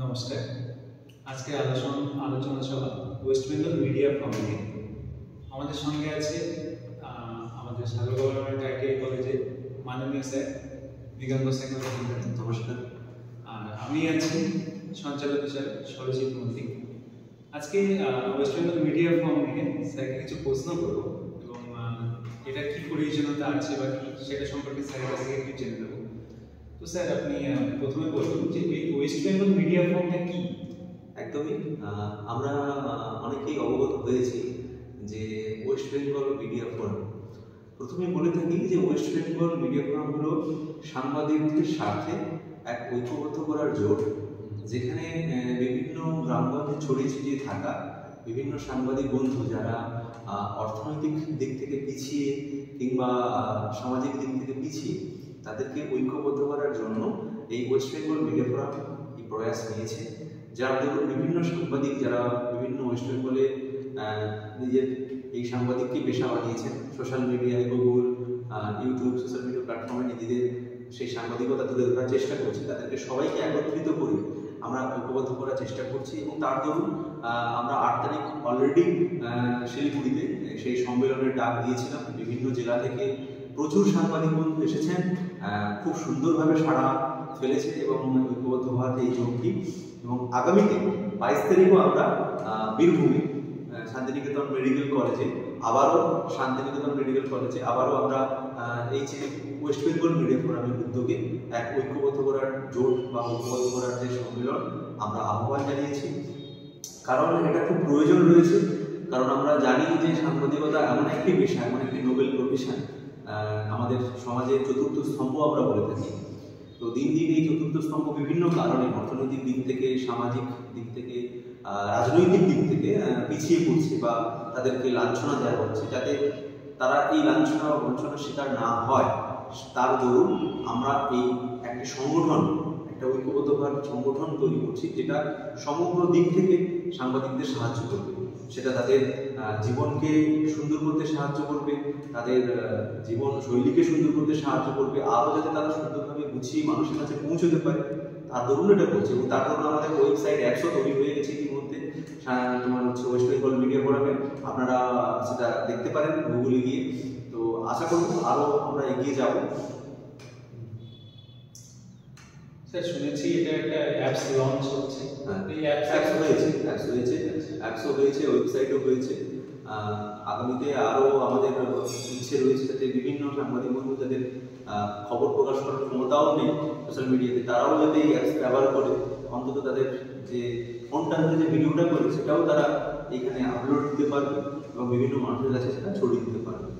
নমস্কার। আজকে আলোচনা সভা ওয়েস্ট বেঙ্গল মিডিয়া ফোরাম নিয়ে। আমাদের সঙ্গে আছে আমাদের সাগর গভর্নমেন্ট আইটিআই কলেজে মাননীয় স্যার মৃগাঙ্ক স্যার। নমস্কার। আর আমি আছি সঞ্চালক স্যার সরজিৎ মল্লিক। আজকে ওয়েস্ট বেঙ্গল মিডিয়া ফোরাম নিয়ে স্যারকে কিছু প্রশ্ন করব এবং এটা কি প্রয়োজনীয়তা আছে বা কি সেটা সম্পর্কে স্যারের কাছ থেকে একটু জেনে নেব। তো স্যার আপনি প্রথমে বলুন যে এই ওয়েস্ট বেঙ্গল মিডিয়া ফোরামটা কি? একদমই আমরা অনেকেই অবগত হয়েছি যে ওয়েস্ট বেঙ্গল মিডিয়া ফোরাম, প্রথমে বলে থাকি যে ওয়েস্ট বেঙ্গল মিডিয়া ফোরাম হলো সাংবাদিকদের স্বার্থে এক ঐক্যবদ্ধ করার জোট, যেখানে বিভিন্ন গ্রামগঞ্জে ছড়িয়ে ছিটিয়ে থাকা বিভিন্ন সাংবাদিক বন্ধু যারা অর্থনৈতিক দিক থেকে পিছিয়ে কিংবা সামাজিক দিক থেকে পিছিয়ে, তাদেরকে ঐক্যবদ্ধ করার জন্য এই ওয়েস্ট বেঙ্গল মিডিয়া ফোরাম এই প্রয়াস নিয়েছে। যার দরুন বিভিন্ন সাংবাদিক যারা বিভিন্ন ওয়েস্ট বেঙ্গলে নিজের এই সাংবাদিককে পেশা বানিয়েছেন, সোশ্যাল মিডিয়ায় গুগল, ইউটিউব, সোশ্যাল মিডিয়া প্ল্যাটফর্মে নিজেদের সেই সাংবাদিকতা তুলে ধরার চেষ্টা করছি, তাদেরকে সবাইকে একত্রিত করে আমরা ঐক্যবদ্ধ করার চেষ্টা করছি। এবং তার দরুন আমরা 8 তারিখ অলরেডি শিলিগুড়িতে সেই সম্মেলনের ডাক দিয়েছিলাম। বিভিন্ন জেলা থেকে প্রচুর সাংবাদিক বন্ধু এসেছেন, খুব সুন্দরভাবে সাড়া ফেলেছে এবং ঐক্যবদ্ধ হওয়াতে এই জোটটি। এবং আগামীতে 22 তারিখও আমরা বীরভূমে শান্তিনিকেতন মেডিকেল কলেজে আবারও আমরা এই যে ওয়েস্ট বেঙ্গল মিডিয়া ফোরামের উদ্যোগে এক ঐক্যবদ্ধ করার জোট বা ঐক্যবদ্ধ করার যে সম্মেলন আমরা আহ্বান জানিয়েছি। কারণ এটা খুব প্রয়োজন রয়েছে, কারণ আমরা জানি যে সাংবাদিকতা এমন একটি পেশা, এমন একটি নোবেল প্রফেশন, আমাদের সমাজের চতুর্থ স্তম্ভ আমরা বলে থাকি। তো দিন দিন এই চতুর্থ স্তম্ভ বিভিন্ন কারণে, অর্থনৈতিক দিক থেকে, সামাজিক দিক থেকে, রাজনৈতিক দিক থেকে পিছিয়ে পড়ছে বা তাদেরকে লাঞ্ছনা দেওয়া হচ্ছে। যাতে তারা এই লাঞ্ছনা বা বঞ্চনার শিকার না হয়, তার দরুন আমরা এই একটি সংগঠন, একটা ঐক্যবদ্ধভাবে সংগঠন তৈরি করছি, যেটা সমগ্র দিক থেকে সাংবাদিকদের সাহায্য করবে। সেটা তাদের জীবনকে সুন্দর করতে সাহায্য করবে, তাদের জীবন শৈলীকে সুন্দর করতে সাহায্য করবে, আরও যাতে তারা সুন্দরভাবে গুছিয়ে মানুষের কাছে পৌঁছতে পারে, তার দরুন এটা করছে। এবং তার জন্য আমাদের ওয়েবসাইট অ্যাপসও তৈরি হয়ে গেছে ইতিমধ্যে, তোমার হচ্ছে ওয়েস্ট বেঙ্গল মিডিয়া ফোরামে, আপনারা সেটা দেখতে পারেন গুগলে গিয়ে। তো আশা করব আরও আমরা এগিয়ে যাব। স্যার শুনেছি এটা একটা অ্যাপস লঞ্চ হচ্ছে। এই অ্যাপসও হয়েছে, ওয়েবসাইটও হয়েছে। আগামীতে আরও আমাদের ইচ্ছে রয়েছে যাতে বিভিন্ন সাংবাদিক বন্ধু যাদের খবর প্রকাশ করার ক্ষমতাও নেই সোশ্যাল মিডিয়াতে, তারাও যাতে এই অ্যাপস ব্যবহার করে অন্তত তাদের যে ফোনটা হাতে যে ভিডিওটা করে সেটাও তারা এখানে আপলোড দিতে পারবে এবং বিভিন্ন মানুষের কাছে সেটা ছড়িয়ে দিতে পারবে।